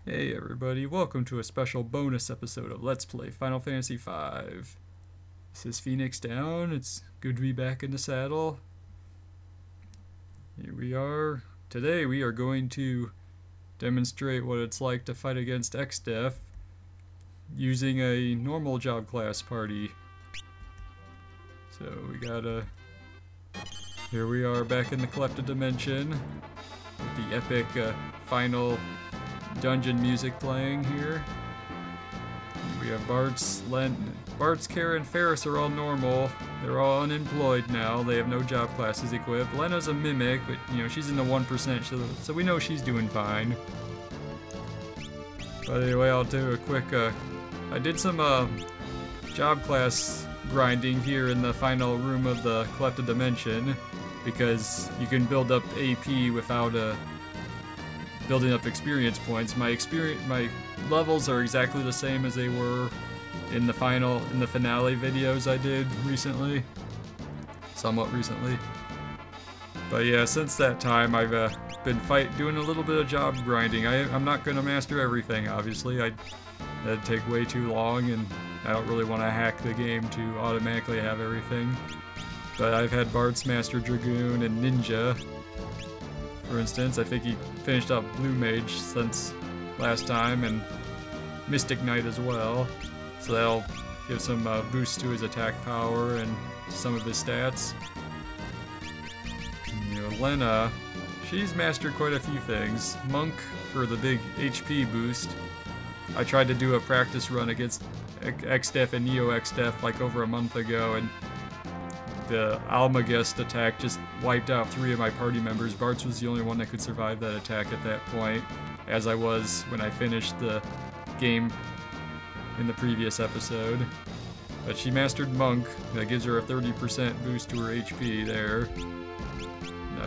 Hey everybody, welcome to a special bonus episode of Let's Play Final Fantasy V. This is Phoenix Down. It's good to be back in the saddle. Here we are. Today we are going to demonstrate what it's like to fight against XDEF using a normal job class party. So here we are back in the collected dimension with the epic final dungeon music playing here. We have Bart's, Kara, and Ferris are all normal. They're all unemployed now. They have no job classes equipped. Lena's a mimic, but she's in the 1%, so we know she's doing fine. But anyway, I'll do a quick. I did some job class grinding here in the final room of the collected dimension because you can build up AP without building up experience points. My levels are exactly the same as they were in the finale videos I did recently, somewhat recently. But yeah, since that time I've been doing a little bit of job grinding. I'm not going to master everything, obviously. That'd take way too long, and I don't really want to hack the game to automatically have everything. But I've had Bart's Master Dragoon and Ninja. For instance, I think he finished up Blue Mage since last time, and Mystic Knight as well. So that'll give some boost to his attack power and some of his stats. Lena, she's mastered quite a few things. Monk for the big HP boost. I tried to do a practice run against XDEF and Neo XDEF like over a month ago, and the Almagest attack just wiped out 3 of my party members. Bart's was the only one that could survive that attack at that point, as I was when I finished the game in the previous episode. But she mastered Monk. That gives her a 30% boost to her HP there.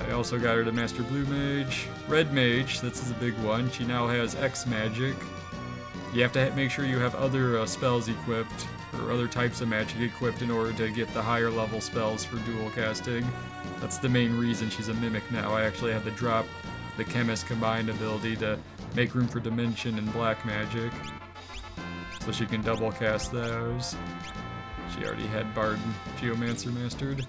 I also got her to master Blue Mage. Red Mage, this is a big one. She now has X Magic. You have to make sure you have other spells equipped, or other types of magic equipped in order to get the higher level spells for dual casting. That's the main reason she's a mimic now. I actually had to drop the Chemist Combined ability to make room for Dimension and Black Magic, so she can double cast those. She already had Bard and Geomancer mastered.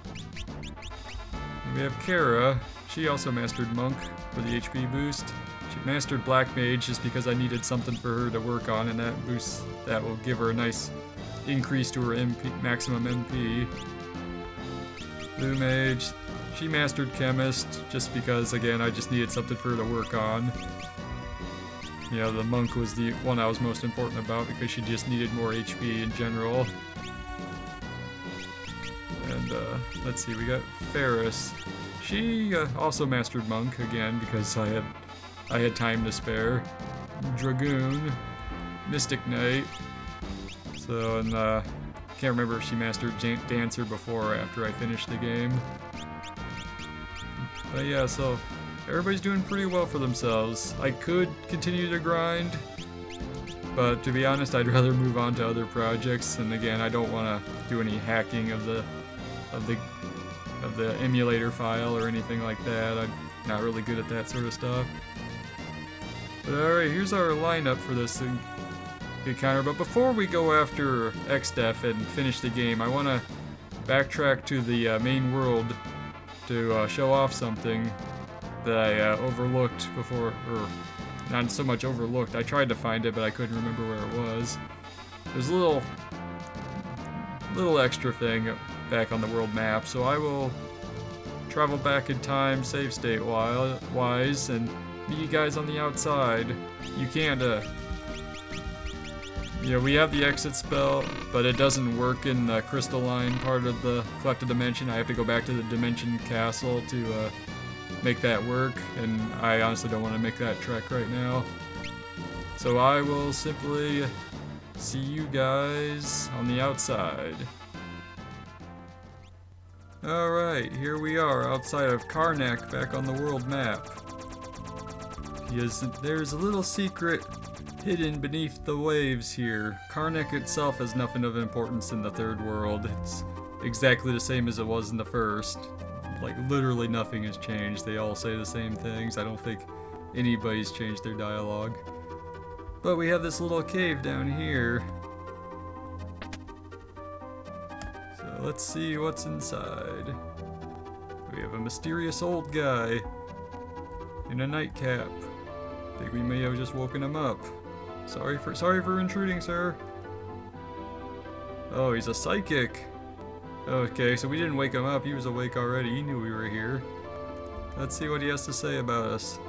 And we have Kara. She also mastered Monk for the HP boost. She mastered Black Mage just because I needed something for her to work on, and that will give her a nice increase to her maximum MP. Blue Mage, she mastered Chemist just because, again, I just needed something for her to work on. The Monk was the one I was most important about because she just needed more HP in general. And let's see, we got Ferris. She also mastered Monk again because I had time to spare. Dragoon, Mystic Knight. So, and can't remember if she mastered Dancer before or after I finished the game. But yeah, so everybody's doing pretty well for themselves. I could continue to grind, but to be honest, I'd rather move on to other projects. And again, I don't want to do any hacking of the emulator file or anything like that. I'm not really good at that sort of stuff. But alright, here's our lineup for this encounter. But before we go after XDEF and finish the game, I want to backtrack to the main world to show off something that I overlooked before, or not so much overlooked. I tried to find it, but I couldn't remember where it was. There's a little extra thing back on the world map, so I will travel back in time, save state wise, and meet you guys on the outside. You can't, we have the exit spell, but it doesn't work in the crystalline part of the collected dimension. I have to go back to the dimension castle to make that work, and I honestly don't want to make that trek right now. So I will simply see you guys on the outside. Alright, here we are outside of Karnak, back on the world map. There's a little secret hidden beneath the waves here. Karnak itself has nothing of importance in the third world. It's exactly the same as it was in the first. Like, literally nothing has changed. They all say the same things. I don't think anybody's changed their dialogue. But we have this little cave down here. So let's see what's inside. We have a mysterious old guy in a nightcap. Think we may have just woken him up. Sorry for intruding, sir. Oh, he's a psychic. Okay, so we didn't wake him up. He was awake already. He knew we were here. Let's see what he has to say about us.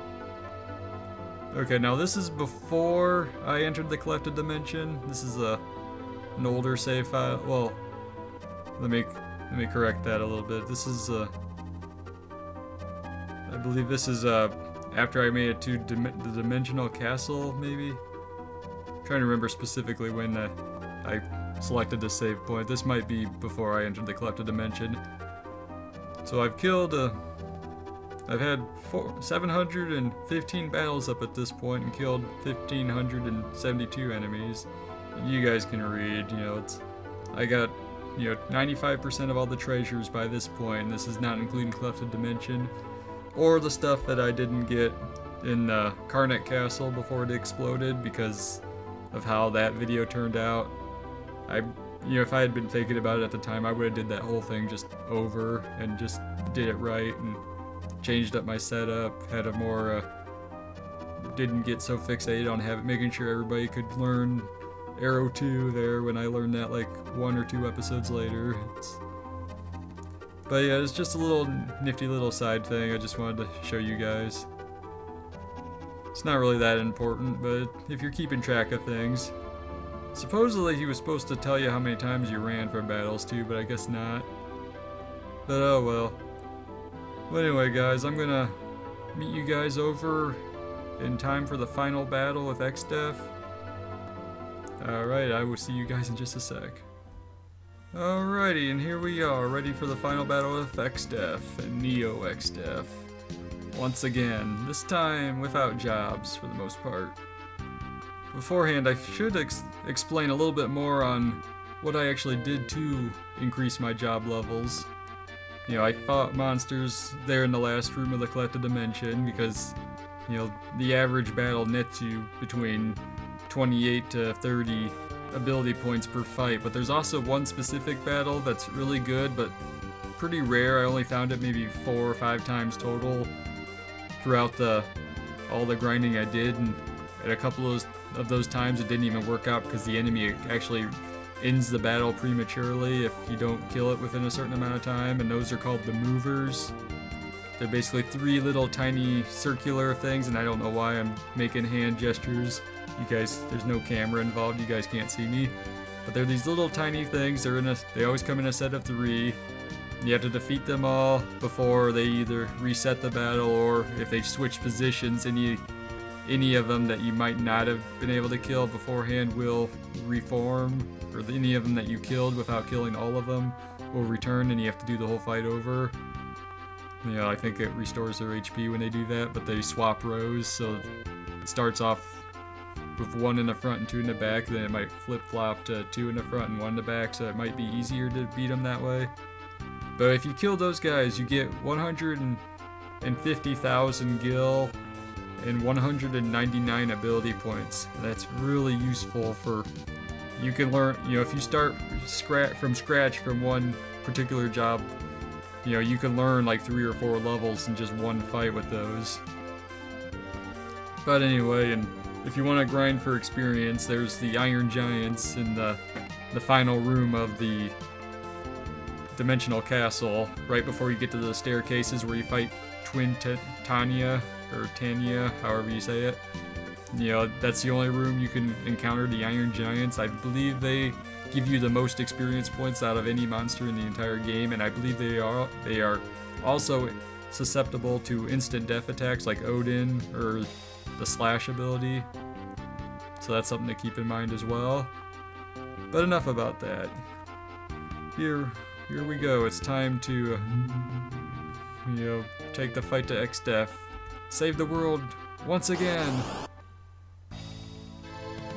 Okay, now this is before I entered the collected dimension. This is an older save file. Well, let me correct that a little bit. This is I believe this is after I made it to the dimensional castle, maybe. I'm trying to remember specifically when I selected the save point. This might be before I entered the collected dimension. So I've killed I've had 715 battles up at this point and killed 1,572 enemies. You guys can read, you know, I got, you know, 95% of all the treasures by this point, and this is not including collected dimension or the stuff that I didn't get in Karnak Castle before it exploded because of how that video turned out. You know, if I had been thinking about it at the time, I would have did that whole thing just over and just did it right and changed up my setup, had a more, didn't get so fixated on making sure everybody could learn Arrow 2 there when I learned that like 1 or 2 episodes later. But yeah, it's just a little nifty little side thing I just wanted to show you guys. It's not really that important, but if you're keeping track of things. Supposedly he was supposed to tell you how many times you ran from battles too, but I guess not. But oh well. But anyway guys, I'm gonna meet you guys over in time for the final battle with XDEF. Alright, I will see you guys in just a sec. Alrighty, and here we are, ready for the final battle with XDEF and Neo XDEF. Once again, this time without jobs for the most part. Beforehand, I should explain a little bit more on what I actually did to increase my job levels. You know, I fought monsters there in the last room of the collected dimension because, you know, the average battle nets you between 28 to 30 ability points per fight, but there's also one specific battle that's really good, but pretty rare. I only found it maybe 4 or 5 times total throughout all the grinding I did, and at a couple of those times it didn't even work out because the enemy actually ends the battle prematurely if you don't kill it within a certain amount of time, and those are called the movers. They're basically 3 little tiny circular things, and I don't know why I'm making hand gestures. You guys, there's no camera involved, you guys can't see me. But they're these little tiny things, they always come in a set of 3. You have to defeat them all before they either reset the battle, or if they switch positions, any of them that you might not have been able to kill beforehand will reform, or any of them that you killed without killing all of them will return, and you have to do the whole fight over. You know, I think it restores their HP when they do that, but they swap rows, so it starts off with 1 in the front and 2 in the back, then it might flip-flop to 2 in the front and 1 in the back, so it might be easier to beat them that way. But if you kill those guys, you get 150,000 gil and 199 ability points. That's really useful for, you can learn, you know, if you start from scratch from one particular job, you know, you can learn like 3 or 4 levels in just one fight with those. But anyway, and if you want to grind for experience, there's the Iron Giants in the final room of the Dimensional Castle, right before you get to the staircases where you fight Twin Tanya, or Tanya, however you say it. You know, that's the only room you can encounter the Iron Giants. I believe they give you the most experience points out of any monster in the entire game, and I believe they are also susceptible to instant death attacks like Odin or the slash ability, so that's something to keep in mind as well. But enough about that. Here we go. It's time to, you know, take the fight to XDEF. Save the world once again.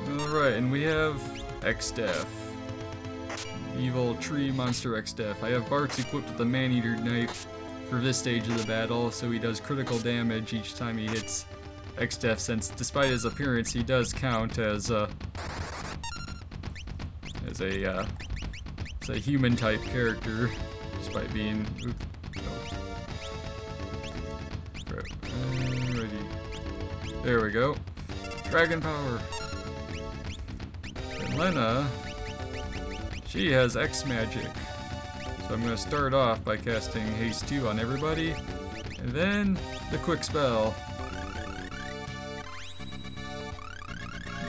Alright, and we have XDEF. Evil tree monster XDEF. I have Bart's equipped with the Man-Eater knife for this stage of the battle, so he does critical damage each time he hits XDef, since despite his appearance, he does count as a human type character, despite being. Oops, no. Ready. There we go. Dragon power. And Lena, she has X magic. So I'm going to start off by casting Haste 2 on everybody, and then the quick spell.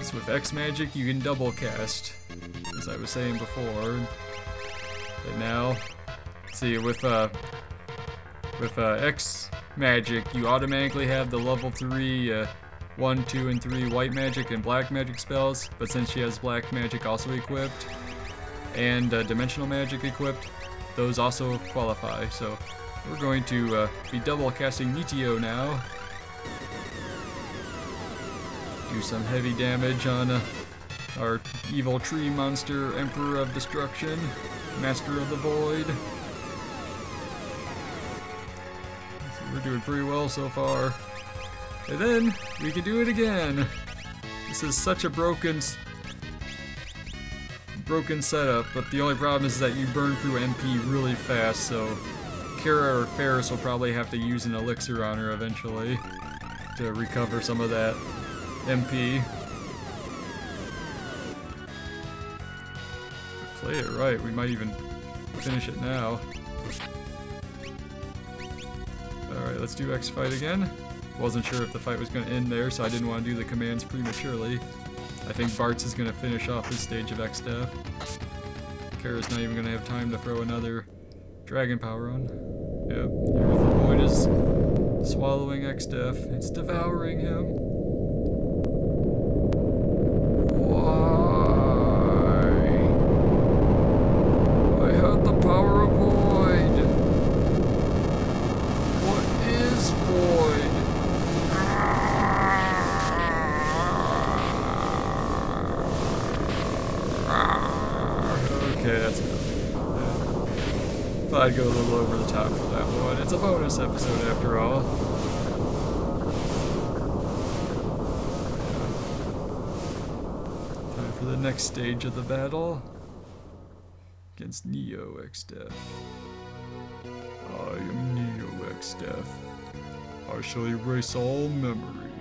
So with X magic you can double cast, as I was saying before. And now, see, with X magic you automatically have the level 3 1, 2, and 3 white magic and black magic spells, but since she has black magic also equipped, and dimensional magic equipped, those also qualify. So we're going to be double casting Meteo now. Do some heavy damage on our evil tree monster, Emperor of Destruction, Master of the Void. So we're doing pretty well so far. And then we can do it again. This is such a broken setup, but the only problem is that you burn through MP really fast, so Kara or Ferris will probably have to use an elixir on her eventually to recover some of that MP. Play it right, we might even finish it now. Alright, let's do X fight again. Wasn't sure if the fight was going to end there, so I didn't want to do the commands prematurely. I think Bartz is going to finish off this stage of XDef. Kara's not even going to have time to throw another dragon power on. Yep, here the void is swallowing XDef. It's devouring him. Why? I had the power of void. What is void? Okay, that's enough. Thought I'd go a little over the top for that one. It's a bonus episode after all. Time for the next stage of the battle. Against Neo XDef. I am Neo XDef. I shall erase all memory,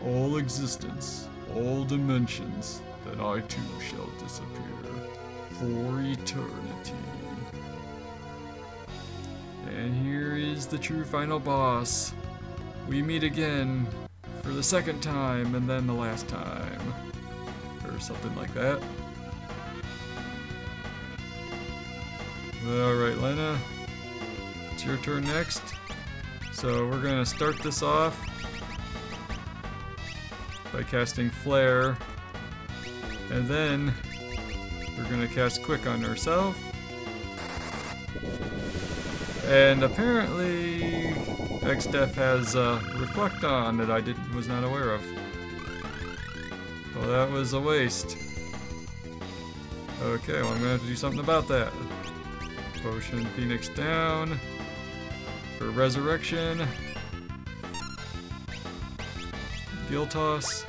all existence, all dimensions, then I too shall disappear. For eternity. And here is the true final boss. We meet again for the second time and then the last time. Or something like that. Alright, Lena. It's your turn next. So we're gonna start this off by casting Flare. And then we're gonna cast Quick on herself. And apparently XDef has Reflect on that I was not aware of. Well, that was a waste. Okay, well I'm gonna have to do something about that. Potion Phoenix down for Resurrection. Gill Toss.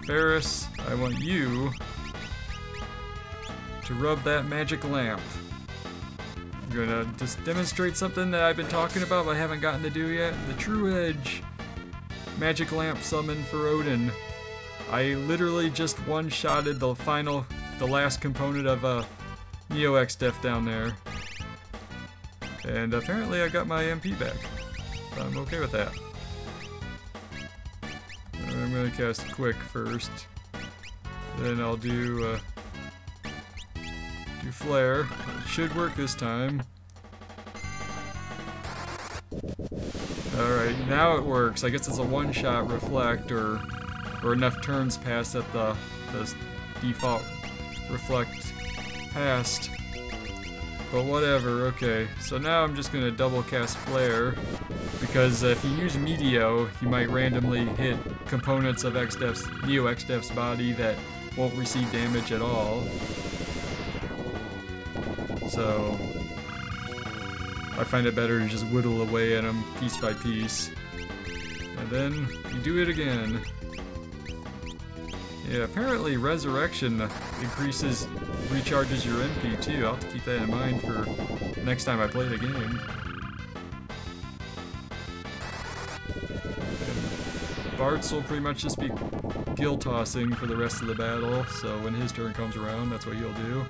Ferris, I want you to rub that magic lamp. I'm gonna just demonstrate something that I've been talking about but I haven't gotten to do yet. The True Edge magic lamp summon for Odin. I literally just one-shotted the last component of Neo XDef down there. And apparently I got my MP back. So I'm okay with that. I'm gonna cast Quick first. Then I'll do Flare. It should work this time. Alright, now it works. I guess it's a one-shot Reflect or enough turns past that the default Reflect passed. But whatever, okay. So now I'm just gonna double cast Flare, because if you use Meteo, you might randomly hit components of Neo XDef's body that won't receive damage at all. So I find it better to just whittle away at them piece by piece. And then you do it again. Yeah, apparently Resurrection recharges your MP too. I'll have to keep that in mind for next time I play the game. And Bartz will pretty much just be gill tossing for the rest of the battle, so when his turn comes around, that's what he'll do.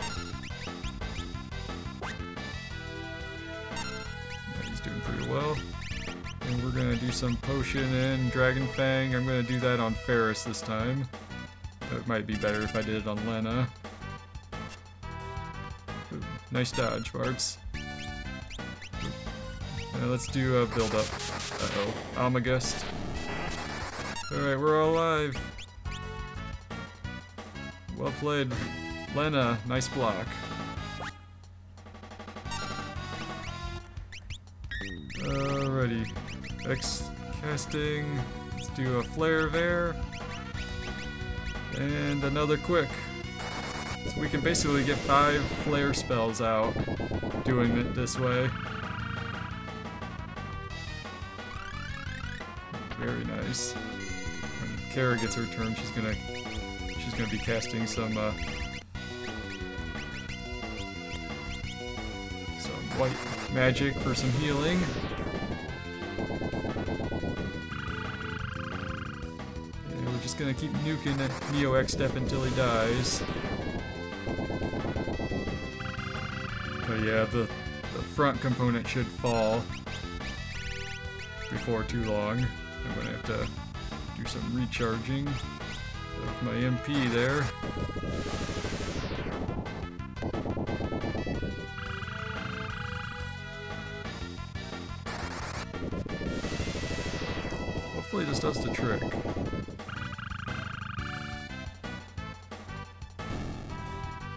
Yeah, he's doing pretty well. And we're gonna do some Potion and Dragon Fang. I'm gonna do that on Ferris this time. It might be better if I did it on Lena. Ooh, nice dodge, Bartz. Let's do a build up. Uh-oh, Almagust. Alright, we're all alive. Well played, Lena. Nice block. Alrighty. X casting. Let's do a Flare of Air. And another quick. So we can basically get 5 flare spells out doing it this way. Very nice. When Kara gets her turn, she's gonna be casting some white magic for some healing. Just gonna keep nuking Neo X-Step until he dies. But yeah, the front component should fall before too long. I'm gonna have to do some recharging of my MP there. Hopefully this does the trick.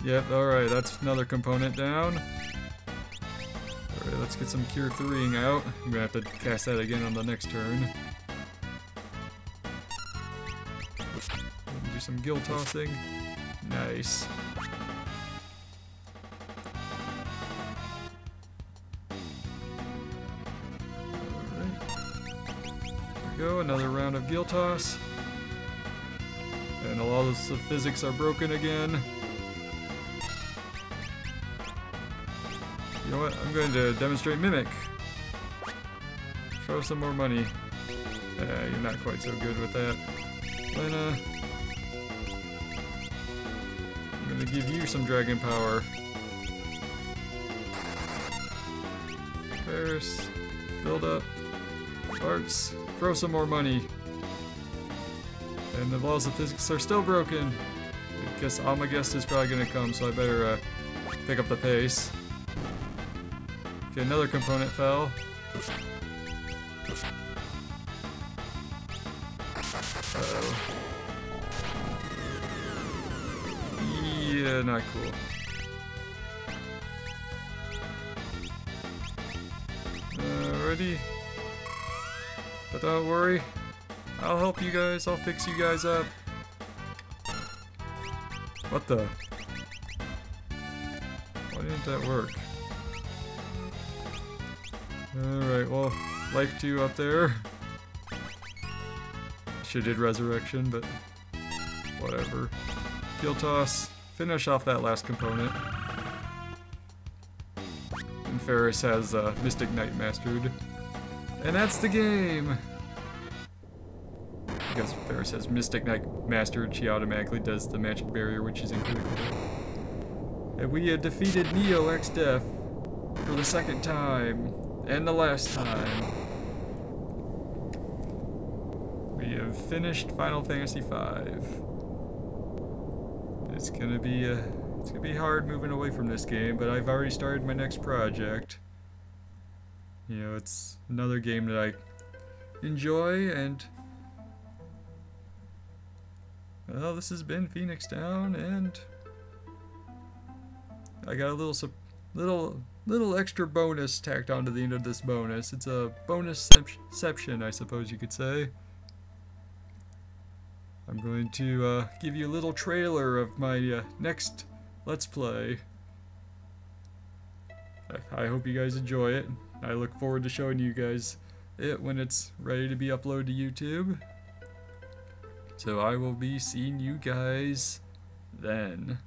Yep, alright, that's another component down. Alright, let's get some Cure 3ing out. I'm gonna have to cast that again on the next turn. Do some gill tossing. Nice. Alright. There we go, another round of gill toss. And all the physics are broken again. You know what? I'm going to demonstrate Mimic. Show some more money. You're not quite so good with that. Lena. I'm going to give you some dragon power. Ferris. Build up. Bartz. Throw some more money. And the laws of physics are still broken. I guess Almagust is probably going to come, so I better pick up the pace. Okay, another component fell. Uh-oh. Yeah, not cool. Alrighty. But don't worry. I'll help you guys. I'll fix you guys up. What the? Why didn't that work? Alright, well, Life 2 up there. Should've did Resurrection, but whatever. Gill Toss. Finish off that last component. And Ferris has Mystic Knight mastered. And that's the game! Because Ferris has Mystic Knight mastered, she automatically does the Magic Barrier, which is incredible. And we have defeated Neo X-Def for the second time. And the last time. We have finished Final Fantasy V. It's gonna be hard moving away from this game, but I've already started my next project. You know, it's another game that I enjoy, and well, this has been Phoenix Down, and I got a little extra bonus tacked onto the end of this bonus. It's a bonusception, I suppose you could say. I'm going to give you a little trailer of my next Let's Play. I hope you guys enjoy it. I look forward to showing you guys it when it's ready to be uploaded to YouTube. So I will be seeing you guys then.